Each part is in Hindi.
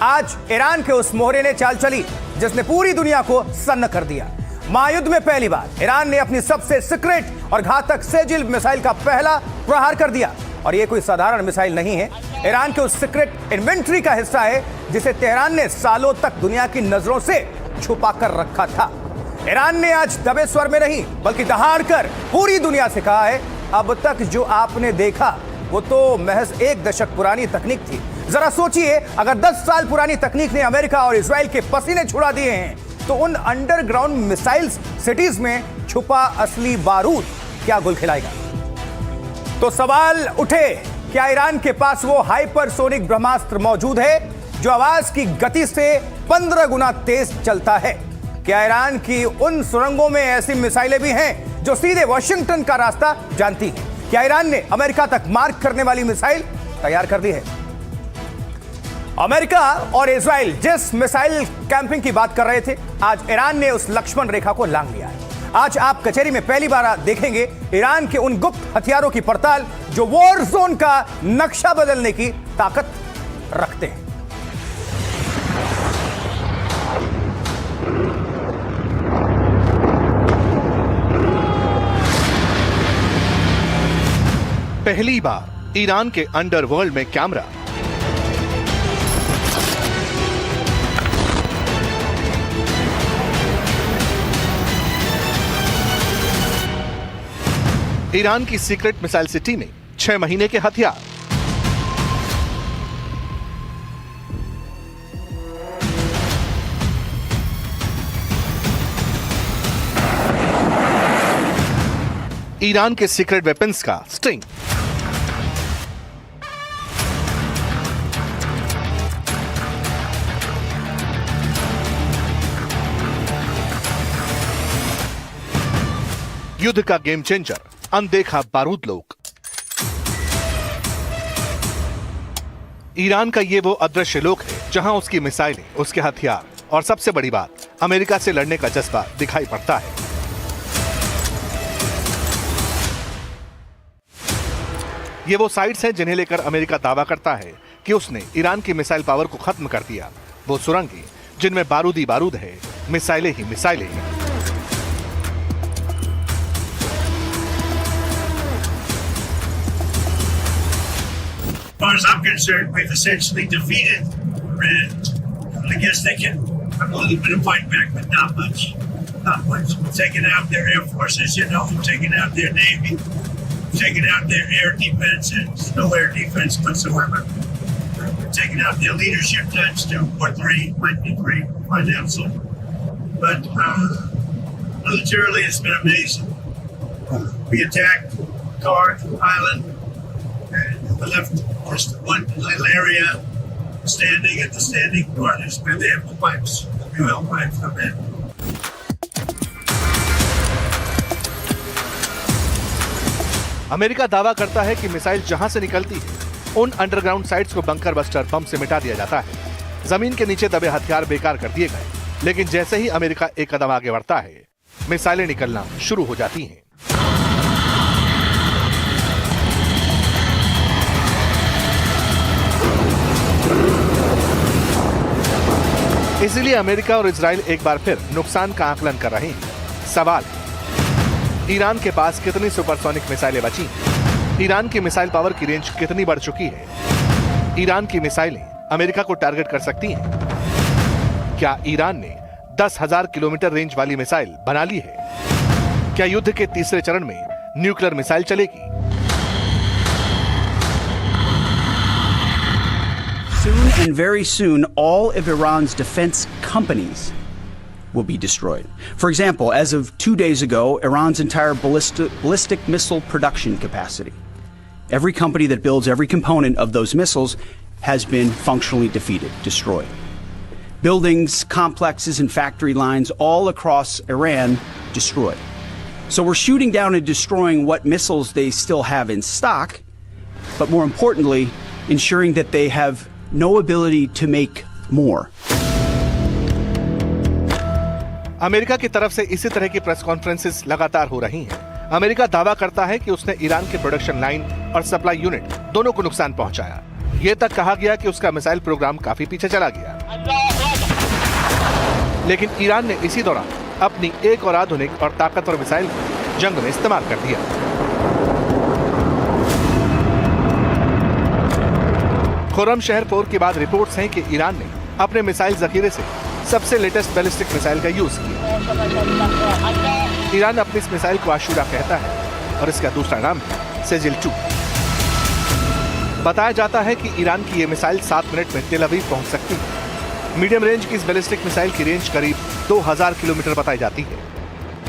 आज ईरान के उस मोहरे ने चाल चली जिसने पूरी दुनिया को सन्न कर दिया। महायुद्ध में पहली बार ईरान ने अपनी सबसे सीक्रेट और घातक सेजिल मिसाइल का पहला प्रहार कर दिया। और यह कोई साधारण मिसाइल नहीं है, ईरान के उस सीक्रेट इन्वेंट्री का हिस्सा है जिसे तेहरान ने सालों तक दुनिया की नजरों से छुपा कर रखा था। ईरान ने आज दबे स्वर में नहीं बल्कि दहाड़कर पूरी दुनिया से कहा है, अब तक जो आपने देखा वो तो महज 1 दशक पुरानी तकनीक थी। जरा सोचिए, अगर 10 साल पुरानी तकनीक ने अमेरिका और इजराइल के पसीने छुड़ा दिए हैं तो उन अंडरग्राउंड मिसाइल्स सिटीज में छुपा असली बारूद क्या गुल खिलाएगा। तो सवाल उठे, क्या ईरान के पास वो हाइपरसोनिक ब्रह्मास्त्र मौजूद है जो आवाज की गति से 15 गुना तेज चलता है? क्या ईरान की उन सुरंगों में ऐसी मिसाइलें भी हैं जो सीधे वॉशिंगटन का रास्ता जानती हैं? क्या ईरान ने अमेरिका तक मार्क करने वाली मिसाइल तैयार कर दी है? अमेरिका और इजराइल जिस मिसाइल कैंपिंग की बात कर रहे थे, आज ईरान ने उस लक्ष्मण रेखा को लांघ लिया है। आज आप कचहरी में पहली बार देखेंगे ईरान के उन गुप्त हथियारों की पड़ताल जो वॉर जोन का नक्शा बदलने की ताकत रखते हैं। पहली बार ईरान के अंडरवर्ल्ड में कैमरा। ईरान की सीक्रेट मिसाइल सिटी में 6 महीने के हथियार। ईरान के सीक्रेट वेपन्स का स्ट्रिंग। युद्ध का गेम चेंजर, अनदेखा बारूद लोग। ईरान का ये वो अदृश्य लोक है जहां उसकी मिसाइलें, उसके हथियार और सबसे बड़ी बात, अमेरिका से लड़ने का जज्बा दिखाई पड़ता है। ये वो साइट्स हैं जिन्हें लेकर अमेरिका दावा करता है कि उसने ईरान की मिसाइल पावर को खत्म कर दिया। वो सुरंगें जिनमें बारूद ही बारूद है, मिसाइलें ही मिसाइलें हैं। As far as I'm concerned, we've essentially defeated Iran. I guess they can have a little bit of fight back, but not much. Not much. We've taken out their air forces, we've taken out their navy, we've taken out their air defense, and no air defense whatsoever. We've taken out their leadership tanks too, or 3, might be 3, find out soon. But militarily, it's been amazing. We attacked Kard Island. And we left just one little area standing at the standing corners where they have the pipes, the oil pipes come in. America दावा करता है कि मिसाइल जहां से निकलती है उन अंडरग्राउंड साइट्स को बंकर बस्टर बम से मिटा दिया जाता है। जमीन के नीचे दबे हथियार बेकार कर दिए गए, लेकिन जैसे ही अमेरिका एक कदम आगे बढ़ता है, मिसाइलें निकलना शुरू हो जाती हैं। इसलिए अमेरिका और इजराइल एक बार फिर नुकसान का आकलन कर रहे हैं। सवाल, ईरान के पास कितनी सुपरसोनिक मिसाइलें बची हैं? ईरान की मिसाइल पावर की रेंज कितनी बढ़ चुकी है? ईरान की मिसाइलें अमेरिका को टारगेट कर सकती हैं? क्या ईरान ने 10,000 किलोमीटर रेंज वाली मिसाइल बना ली है? क्या युद्ध के तीसरे चरण में न्यूक्लियर मिसाइल चलेगी? Soon and very soon, all of Iran's defense companies will be destroyed. For example, as of 2 days ago, Iran's entire ballistic missile production capacity, every company that builds every component of those missiles has been functionally defeated, destroyed. Buildings, complexes, and factory lines all across Iran destroyed. So we're shooting down and destroying what missiles they still have in stock, but more importantly, ensuring that they have no ability to make more. America की तरफ से इसी तरह की प्रेस कॉन्फ्रेंसेस लगातार हो रही हैं। अमेरिका दावा करता है कि उसने ईरान के प्रोडक्शन लाइन और सप्लाई यूनिट दोनों को नुकसान पहुंचाया। ये तक कहा गया कि उसका मिसाइल प्रोग्राम काफी पीछे चला गया। लेकिन ईरान ने इसी दौरान अपनी एक और आधुनिक और ताकतवर मिसाइल को जंग में इस्तेमाल कर दिया। खुर्रमशहर 4 के बाद रिपोर्ट्स हैं कि ईरान ने अपने मिसाइल जखीरे से सबसे लेटेस्ट बैलिस्टिक मिसाइल का यूज किया। ईरान अपनी इस मिसाइल को आशूरा कहता है और इसका दूसरा नाम है सेजिल 2। बताया जाता है कि ईरान की ये मिसाइल 7 मिनट में तेल अवीव पहुंच सकती है। मीडियम रेंज की इस बैलिस्टिक मिसाइल की रेंज करीब 2000 किलोमीटर बताई जाती है,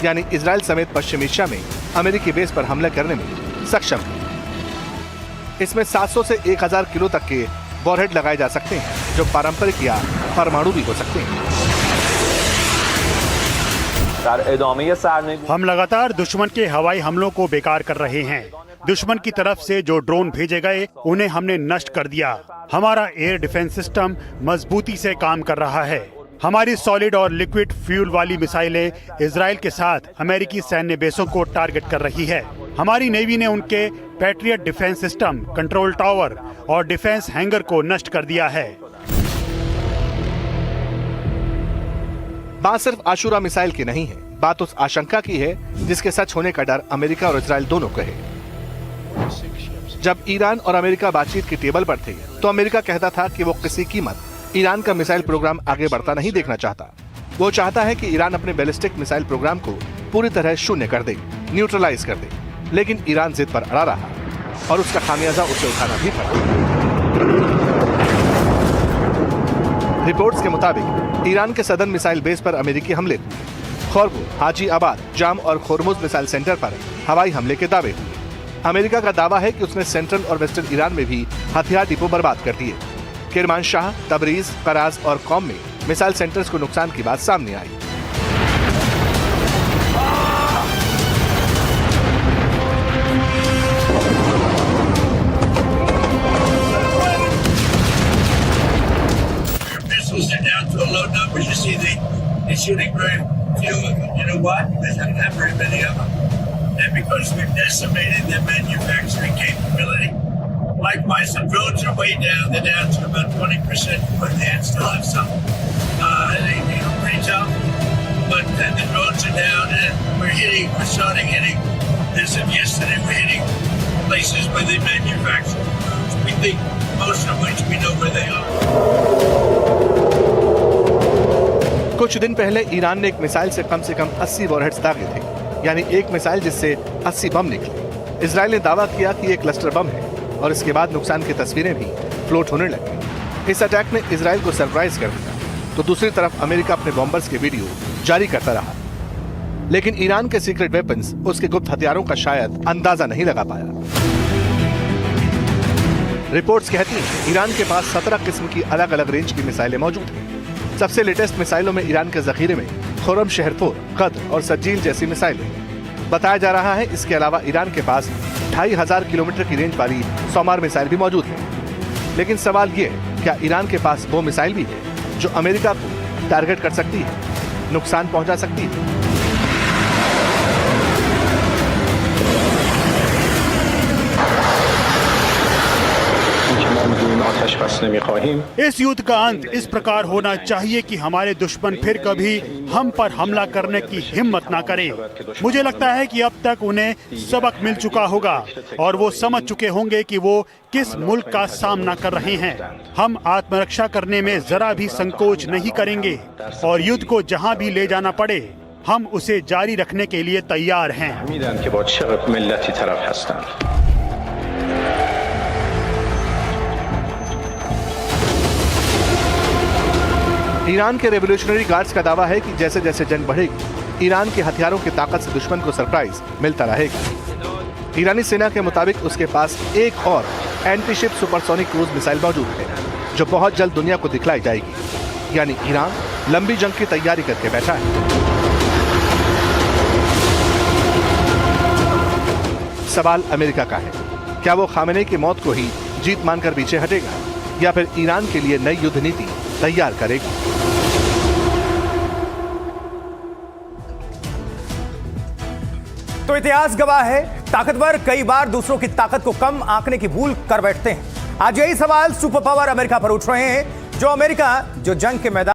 यानी इजराइल समेत पश्चिमी एशिया में अमेरिकी बेस पर हमला करने में सक्षम है। इसमें 700 से 1000 किलो तक के वॉरहेड लगाए जा सकते हैं, जो पारंपरिक या परमाणु भी हो सकते हैं। हम लगातार दुश्मन के हवाई हमलों को बेकार कर रहे हैं। दुश्मन की तरफ से जो ड्रोन भेजे गए उन्हें हमने नष्ट कर दिया। हमारा एयर डिफेंस सिस्टम मजबूती से काम कर रहा है। हमारी सॉलिड और लिक्विड फ्यूल वाली मिसाइलें इजराइल के साथ अमेरिकी सैन्य बेसों को टारगेट कर रही है। हमारी नेवी ने उनके patriot defence system, control tower और डिफेंस हैंगर को नष्ट कर दिया है। बात सिर्फ आशूरा मिसाइल की नहीं है, बात उस आशंका की है जिसके सच होने का डर अमेरिका और इजराइल दोनों को है। जब ईरान और अमेरिका बातचीत की टेबल पर थे, तो अमेरिका कहता था कि वो किसी कीमत ईरान का मिसाइल प्रोग्राम आगे बढ़ता नहीं देखना चाहता। वो चाहता है कि ईरान अपने बैलिस्टिक मिसाइल प्रोग्राम को पूरी तरह शून्य कर दे, न्यूट्रलाइज कर दे। लेकिन ईरान जिद पर अड़ा रहा और उसका खामियाजा उसे उठाना भी पड़ा। रिपोर्ट्स के मुताबिक ईरान के सदर्न मिसाइल बेस पर अमेरिकी हमले हुए। खोरबू, हाजी आबाद, जाम और खोरमुज मिसाइल सेंटर पर हवाई हमले के दावे हुए। अमेरिका का दावा है कि उसने सेंट्रल और वेस्टर्न ईरान में भी हथियार डिपो बर्बाद कर दिए। किरमानशाह, तबरीज, कराज और कौम में मिसाइल सेंटर्स को नुकसान की बात सामने आई। Missiles are down to a low number. You see, they're shooting very few. You know what? There's not very many of them. And because we've decimated their manufacturing capability, likewise, the drones are way down. They're down to about 20%, but they still have some. They do a great job, but the drones are down, and we're starting hitting. As of yesterday, we're hitting places where they manufacture drones. We think most of which we know where they are. कुछ दिन पहले ईरान ने एक मिसाइल से कम 80 वॉरहेड्स दागे थे, यानी एक मिसाइल जिससे 80 बम निकले। इजराइल ने दावा किया कि ये क्लस्टर बम है और इसके बाद नुकसान की तस्वीरें भी फ्लोट होने लगी। इस अटैक ने इजराइल को सरप्राइज कर दिया, तो दूसरी तरफ अमेरिका अपने बॉम्बर्स के वीडियो जारी करता रहा। लेकिन ईरान के सीक्रेट वेपन्स, उसके गुप्त हथियारों का शायद अंदाजा नहीं लगा पाया। रिपोर्ट्स कहती हैं ईरान के पास 17 किस्म की अलग अलग रेंज की मिसाइलें मौजूद हैं। सबसे लेटेस्ट मिसाइलों में ईरान के जखीरे में खुर्रमशहर 4, कद्र और सज्जील जैसी मिसाइलें। बताया जा रहा है इसके अलावा ईरान के पास 2500 किलोमीटर की रेंज वाली सौमार मिसाइल भी मौजूद है। लेकिन सवाल ये है, क्या ईरान के पास वो मिसाइल भी है जो अमेरिका को टारगेट कर सकती है, नुकसान पहुंचा सकती है? इस युद्ध का अंत इस प्रकार होना चाहिए कि हमारे दुश्मन फिर कभी हम पर हमला करने की हिम्मत ना करें। मुझे लगता है कि अब तक उन्हें सबक मिल चुका होगा और वो समझ चुके होंगे कि वो किस मुल्क का सामना कर रहे हैं। हम आत्मरक्षा करने में जरा भी संकोच नहीं करेंगे और युद्ध को जहां भी ले जाना पड़े, हम उसे जारी रखने के लिए तैयार हैं। ईरान के रेवोल्यूशनरी गार्ड्स का दावा है कि जैसे जैसे जंग बढ़ेगी, ईरान के हथियारों की ताकत से दुश्मन को सरप्राइज मिलता रहेगा। ईरानी सेना के मुताबिक उसके पास एक और anti ship supersonic cruise missile मौजूद है, जो बहुत जल्द दुनिया को दिखलाई जाएगी। यानी ईरान लंबी जंग की तैयारी करके बैठा है। सवाल अमेरिका का है, क्या वो खामेनेई की मौत को ही जीत मानकर पीछे हटेगा या फिर ईरान के लिए नई युद्ध नीति तैयार करेगा? तो इतिहास गवाह है, ताकतवर कई बार दूसरों की ताकत को कम आंकने की भूल कर बैठते हैं। आज यही सवाल सुपर पावर अमेरिका पर उठ रहे हैं, जो जंग के मैदान